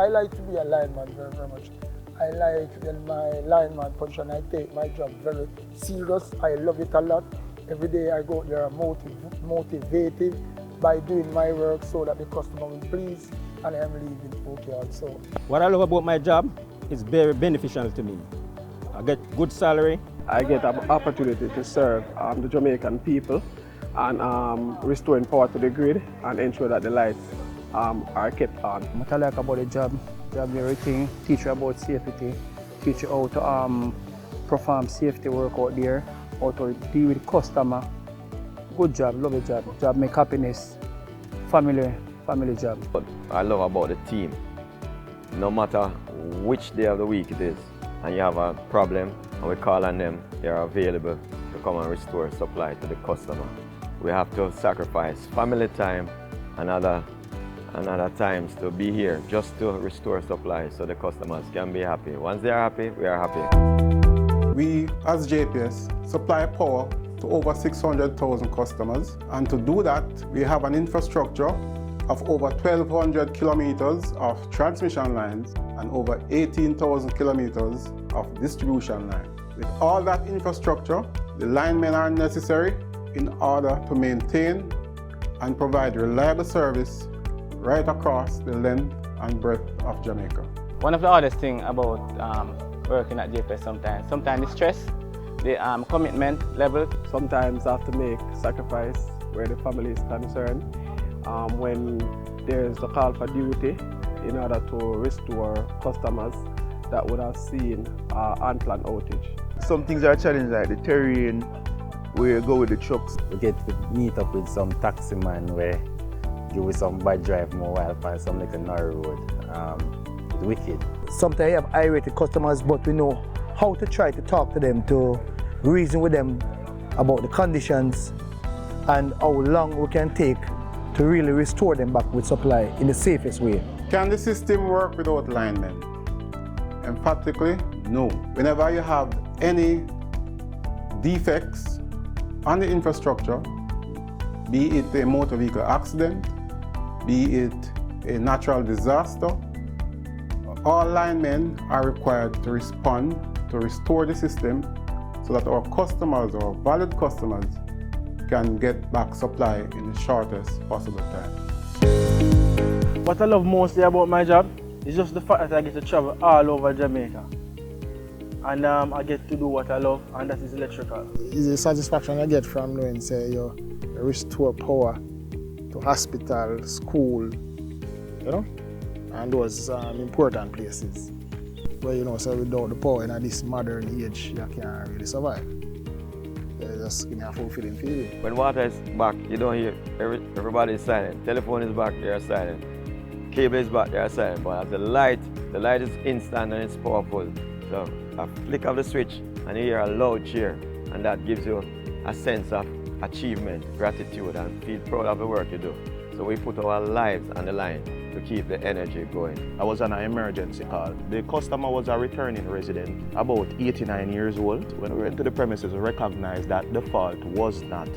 like to be a lineman very, very much. I like in my lineman position, I take my job very serious. I love it a lot. Every day I go there motivated by doing my work so that the customer will please, and I'm leaving okay also. What I love about my job is very beneficial to me. I get good salary. I get an opportunity to serve the Jamaican people and restoring power to the grid and ensure that the lights are kept on. What I like about the job everything, teach you about safety, teach you how to perform safety work out there, how to deal with the customer. Good job, love the job. Job make happiness, family job. What I love about the team, no matter which day of the week it is, and you have a problem, and we call on them, they are available to come and restore supply to the customer. We have to sacrifice family time and other times to be here just to restore supply so the customers can be happy. Once they are happy, we are happy. We, as JPS, supply power to over 600,000 customers, and to do that, we have an infrastructure of over 1,200 kilometers of transmission lines and over 18,000 kilometers of distribution lines. With all that infrastructure, the linemen are necessary in order to maintain and provide reliable service right across the length and breadth of Jamaica. One of the hardest things about working at JPS sometimes the stress, the commitment level. Sometimes I have to make sacrifice where the family is concerned when there is a call for duty in order to restore customers that would have seen unplanned outage. Some things are challenging, like the terrain, where you go with the trucks. We get to meet up with some taxi man where you with some bad drive more while on some like a narrow road. It's wicked. Sometimes you have irate customers, but we know how to try to talk to them, to reason with them about the conditions and how long we can take to really restore them back with supply in the safest way. Can the system work without linemen? Emphatically, no. Whenever you have any defects on the infrastructure, be it a motor vehicle accident, be it a natural disaster, all linemen are required to respond to restore the system so that our customers, our valued customers, can get back supply in the shortest possible time. What I love mostly about my job is just the fact that I get to travel all over Jamaica. And I get to do what I love, and that is electrical. It's a satisfaction I get from knowing, say, you restore power to hospital, school, you know, and those important places where, so without the power in this modern age, you can't really survive. It's just give me a fulfilling feeling. When water is back, you don't hear, everybody is silent. Telephone is back, they are silent. Cable is back, they are silent. But as the light is instant and it's powerful. So a flick of the switch and you hear a loud cheer, and that gives you a sense of achievement, gratitude, and feel proud of the work you do. So we put our lives on the line to keep the energy going. I was on an emergency call. The customer was a returning resident, about 89 years old. When we went to the premises, we recognized that the fault was not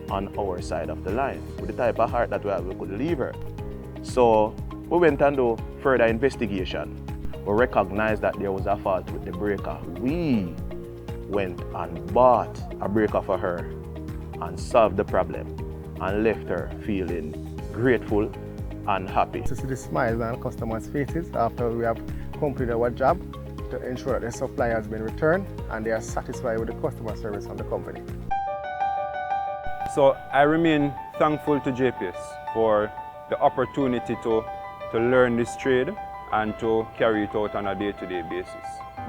on our side of the line. With the type of heart that we have, we could leave her. So we went and do further investigation. We recognized that there was a fault with the breaker. We went and bought a breaker for her and solved the problem and left her feeling grateful and happy. To see the smiles on customers' faces after we have completed our job to ensure that the supply has been returned and they are satisfied with the customer service from the company. So I remain thankful to JPS for the opportunity to learn this trade and to carry it out on a day-to-day basis.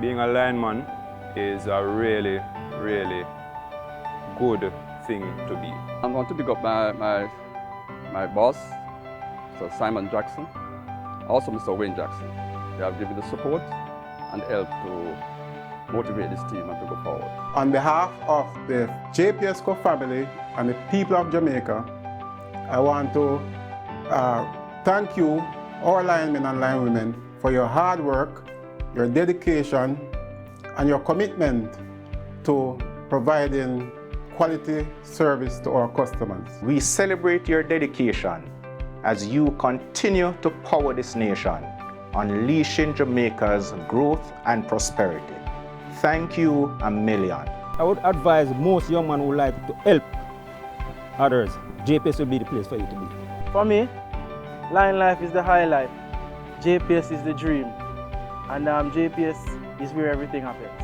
Being a lineman is a really, really good thing to be. I want to pick up my boss, Mr. Simon Jackson, also Mr. Wayne Jackson. They have given the support and help to motivate this team and to go forward. On behalf of the JPS family and the people of Jamaica, I want to thank you, our linemen and linewomen, for your hard work, your dedication, and your commitment to providing quality service to our customers. We celebrate your dedication as you continue to power this nation unleashing Jamaica's growth and prosperity. Thank you a million. I would advise most young men who would like to help others, JPS will be the place for you to be. For me, line life is the highlight. JPS is the dream. And JPS is where everything happens.